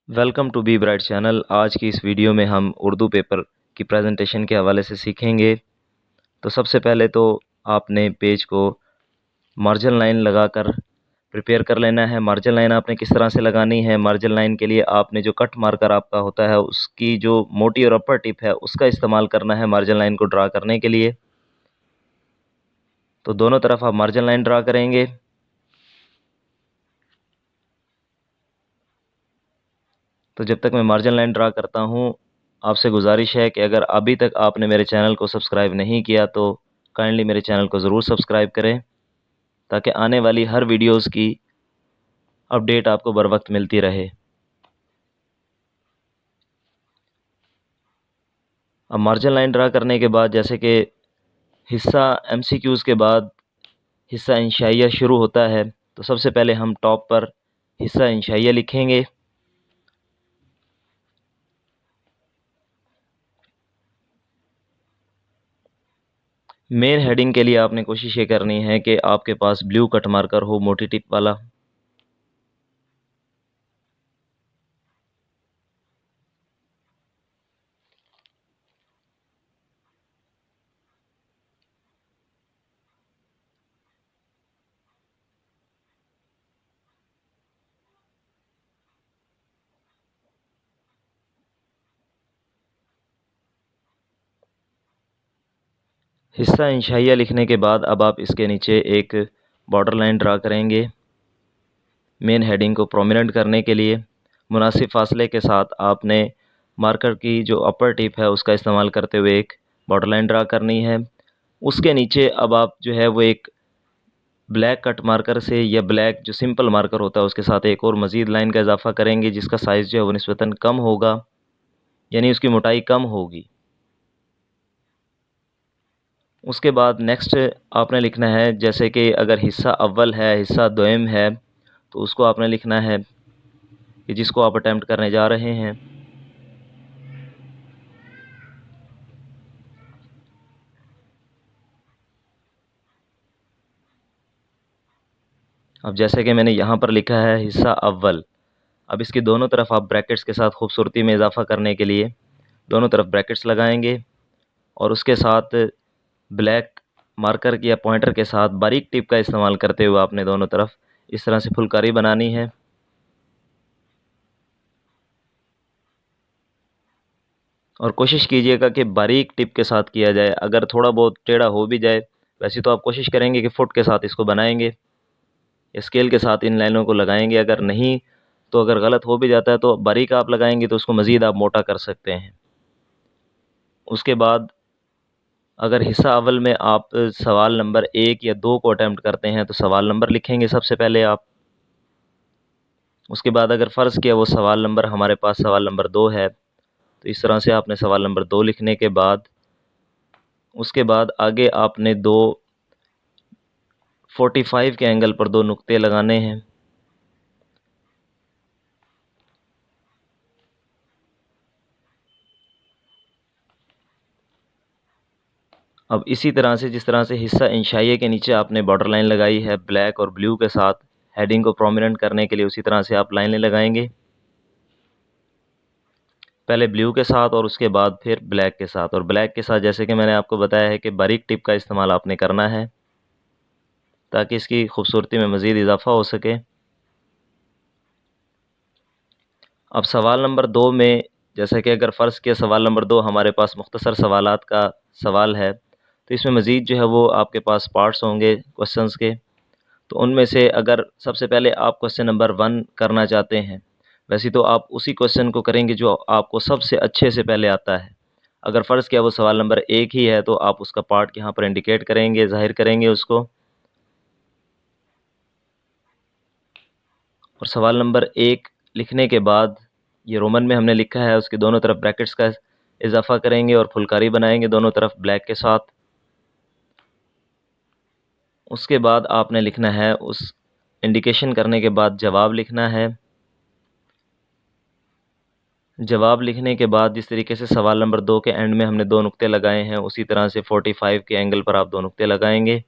Welcome to be bright channel. आज की इस वीडियो में हम उर्दू पेपर की प्रेजेंटेशन के हवाले से सीखेंगे। तो सबसे पहले तो आपने पेज को मार्जिन लाइन लगाकर प्रिपेयर कर लेना है। मार्जिन लाइन आपने किस तरह से लगानी है? मार्जिन लाइन के लिए आपने जो कट मार्कर आपका होता है उसकी जो मोटी और अपर टिप है उसका इस्तेमाल करना है मार्जिन लाइन को ड्रा करने के लिए। तो दोनों तरफ आप मार्जिन लाइन ड्रा करेंगे। तो जब तक मैं मार्जिन लाइन ड्रा करता हूँ, आपसे गुजारिश है कि अगर अभी तक आपने मेरे चैनल को सब्सक्राइब नहीं किया तो काइंडली मेरे चैनल को ज़रूर सब्सक्राइब करें ताकि आने वाली हर वीडियोस की अपडेट आपको बर वक्त मिलती रहे। अब मार्जिन लाइन ड्रा करने के बाद जैसे कि हिस्सा एमसीक्यूज़ के बाद हिस्सा इंशाइया शुरू होता है, तो सबसे पहले हम टॉप पर हिस्सा इंशाइया लिखेंगे। मेन हेडिंग के लिए आपने कोशिश ये करनी है कि आपके पास ब्लू कट मार्कर हो, मोटी टिप वाला। हिस्सा इंशाइया लिखने के बाद अब आप इसके नीचे एक बॉर्डर लाइन ड्रा करेंगे मेन हेडिंग को प्रोमिनेंट करने के लिए। मुनासिब फासले के साथ आपने मार्कर की जो अपर टिप है उसका इस्तेमाल करते हुए एक बॉर्डर लाइन ड्रा करनी है। उसके नीचे अब आप जो है वो एक ब्लैक कट मार्कर से या ब्लैक जो सिंपल मार्कर होता है उसके साथ एक और मज़ीद लाइन का इजाफा करेंगे जिसका साइज़ जो है वो निस्बतन कम होगा, यानी उसकी मोटाई कम होगी। उसके बाद नेक्स्ट आपने लिखना है, जैसे कि अगर हिस्सा अव्वल है, हिस्सा दोयम है, तो उसको आपने लिखना है कि जिसको आप अटैम्प्ट करने जा रहे हैं। अब जैसे कि मैंने यहाँ पर लिखा है हिस्सा अव्वल, अब इसकी दोनों तरफ आप ब्रैकेट्स के साथ खूबसूरती में इजाफा करने के लिए दोनों तरफ ब्रैकेट्स लगाएंगे और उसके साथ ब्लैक मार्कर या पॉइंटर के साथ बारीक टिप का इस्तेमाल करते हुए आपने दोनों तरफ इस तरह से फुलकारी बनानी है। और कोशिश कीजिएगा कि बारीक टिप के साथ किया जाए। अगर थोड़ा बहुत टेढ़ा हो भी जाए, वैसे तो आप कोशिश करेंगे कि फुट के साथ इसको बनाएंगे, स्केल के साथ इन लाइनों को लगाएंगे। अगर नहीं तो अगर गलत हो भी जाता है तो बारीक आप लगाएंगे तो उसको मज़ीद आप मोटा कर सकते हैं। उसके बाद अगर हिस्सा अव्वल में आप सवाल नंबर 1 या 2 को अटैम्प्ट करते हैं तो सवाल नंबर लिखेंगे सबसे पहले आप। उसके बाद अगर फ़र्ज़ किया वो सवाल नंबर हमारे पास सवाल नंबर 2 है, तो इस तरह से आपने सवाल नंबर 2 लिखने के बाद उसके बाद आगे आपने 45 के एंगल पर 2 नुक्ते लगाने हैं। अब इसी तरह से जिस तरह से हिस्सा इंशाइये के नीचे आपने बॉर्डर लाइन लगाई है ब्लैक और ब्लू के साथ हेडिंग को प्रोमिनेंट करने के लिए, उसी तरह से आप लाइनें लगाएंगे, पहले ब्लू के साथ और उसके बाद फिर ब्लैक के साथ। और ब्लैक के साथ जैसे कि मैंने आपको बताया है कि बारीक टिप का इस्तेमाल आपने करना है ताकि इसकी खूबसूरती में मज़ीद इजाफा हो सके। अब सवाल नंबर 2 में जैसे कि अगर फ़र्ज़ किया सवाल नंबर 2 हमारे पास मुख्तसर सवालात का सवाल है, तो इसमें मज़ीद जो है वो आपके पास पार्ट्स होंगे क्वेश्चंस के। तो उनमें से अगर सबसे पहले आप क्वेश्चन नंबर 1 करना चाहते हैं, वैसे तो आप उसी क्वेश्चन को करेंगे जो आपको सबसे अच्छे से पहले आता है। अगर फ़र्ज़ किया वो सवाल नंबर 1 ही है तो आप उसका पार्ट यहाँ पर इंडिकेट करेंगे, ज़ाहिर करेंगे उसको। और सवाल नंबर 1 लिखने के बाद ये रोमन में हमने लिखा है, उसके दोनों तरफ ब्रैकेट्स का इजाफा करेंगे और फुलकारी बनाएंगे दोनों तरफ ब्लैक के साथ। उसके बाद आपने लिखना है, उस इंडिकेशन करने के बाद जवाब लिखना है। जवाब लिखने के बाद जिस तरीके से सवाल नंबर 2 के एंड में हमने 2 नुक्ते लगाए हैं, उसी तरह से 45 के एंगल पर आप 2 नुक्ते लगाएंगे।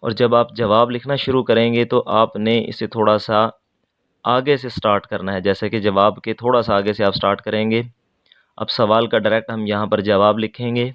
और जब आप जवाब लिखना शुरू करेंगे तो आपने इसे थोड़ा सा आगे से स्टार्ट करना है, जैसे कि जवाब के थोड़ा सा आगे से आप स्टार्ट करेंगे। अब सवाल का डायरेक्ट हम यहाँ पर जवाब लिखेंगे।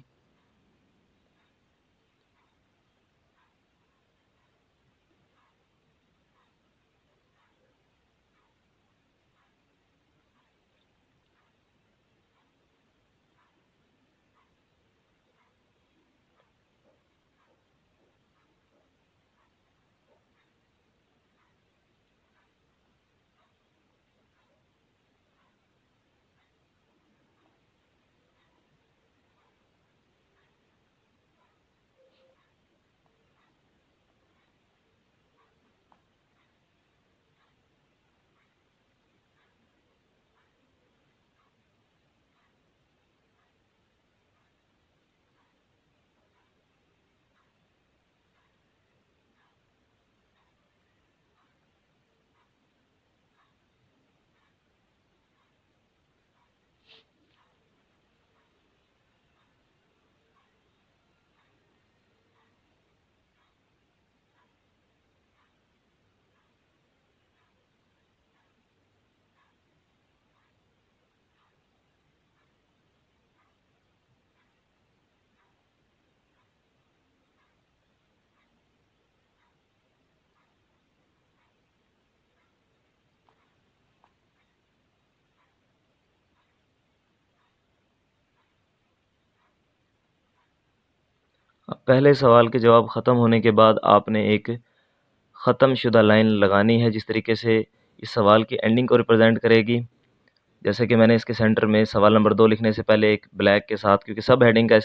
अब पहले सवाल के जवाब ख़त्म होने के बाद आपने एक ख़त्मशुदा लाइन लगानी है, जिस तरीके से इस सवाल की एंडिंग को रिप्रेजेंट करेगी। जैसे कि मैंने इसके सेंटर में सवाल नंबर 2 लिखने से पहले एक ब्लैक के साथ, क्योंकि सब हेडिंग का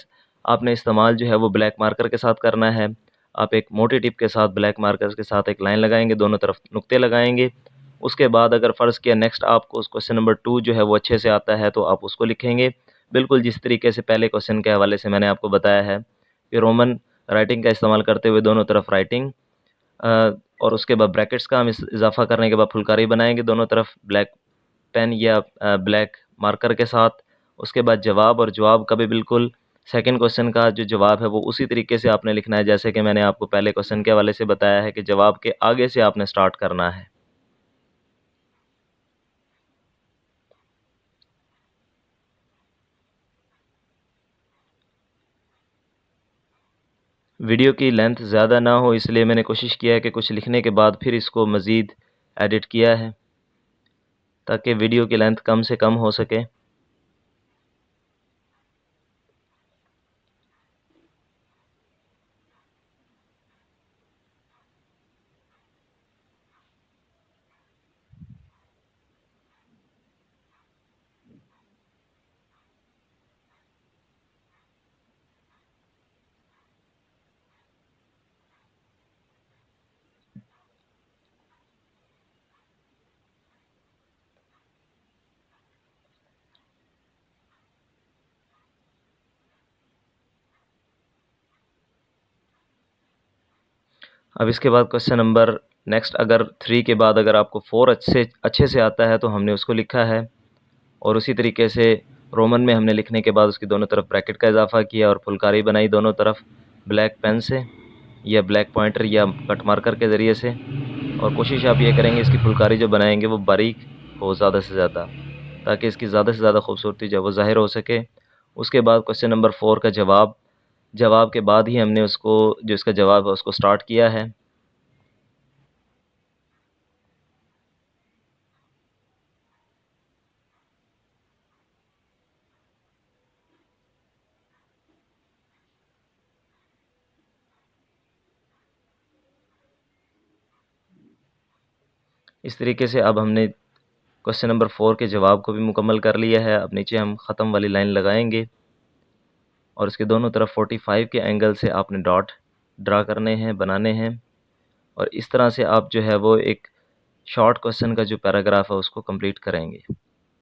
आपने इस्तेमाल जो है वो ब्लैक मार्कर के साथ करना है। आप एक मोटी टिप के साथ ब्लैक मार्कर के साथ एक लाइन लगाएंगे, दोनों तरफ नुक्ते लगाएंगे। उसके बाद अगर फ़र्ज़ किया नेक्स्ट आपको उस क्वेश्चन नंबर 2 जो है वो अच्छे से आता है, तो आप उसको लिखेंगे बिल्कुल जिस तरीके से पहले क्वेश्चन के हवाले से मैंने आपको बताया है कि रोमन राइटिंग का इस्तेमाल करते हुए दोनों तरफ राइटिंग, और उसके बाद ब्रैकेट्स का हम इजाफा करने के बाद फुलकारी बनाएंगे दोनों तरफ ब्लैक पेन या ब्लैक मार्कर के साथ। उसके बाद जवाब, और जवाब का भी बिल्कुल सेकंड क्वेश्चन का जो जवाब है वो उसी तरीके से आपने लिखना है, जैसे कि मैंने आपको पहले क्वेश्चन के हवाले से बताया है कि जवाब के आगे से आपने स्टार्ट करना है। वीडियो की लेंथ ज़्यादा ना हो इसलिए मैंने कोशिश किया है कि कुछ लिखने के बाद फिर इसको मज़ीद एडिट किया है, ताकि वीडियो की लेंथ कम से कम हो सके। अब इसके बाद क्वेश्चन नंबर नेक्स्ट, अगर 3 के बाद अगर आपको 4 अच्छे से आता है तो हमने उसको लिखा है, और उसी तरीके से रोमन में हमने लिखने के बाद उसकी दोनों तरफ ब्रैकेट का इजाफा किया और फुलकारी बनाई दोनों तरफ ब्लैक पेन से या ब्लैक पॉइंटर या कट मार्कर के ज़रिए से। और कोशिश आप ये करेंगे इसकी फुलकारी जो बनाएंगे वो बारीक हो ज़्यादा से ज़्यादा, ताकि इसकी ज़्यादा से ज़्यादा खूबसूरती जो है वो ज़ाहिर हो सके। उसके बाद क्वेश्चन नंबर 4 का जवाब के बाद ही हमने उसको जो इसका जवाब है उसको स्टार्ट किया है। इस तरीके से अब हमने क्वेश्चन नंबर 4 के जवाब को भी मुकम्मल कर लिया है। अब नीचे हम ख़त्म वाली लाइन लगाएंगे और इसके दोनों तरफ 45 के एंगल से आपने डॉट ड्रा करने हैं, बनाने हैं, और इस तरह से आप जो है वो एक शॉर्ट क्वेश्चन का जो पैराग्राफ है उसको कंप्लीट करेंगे।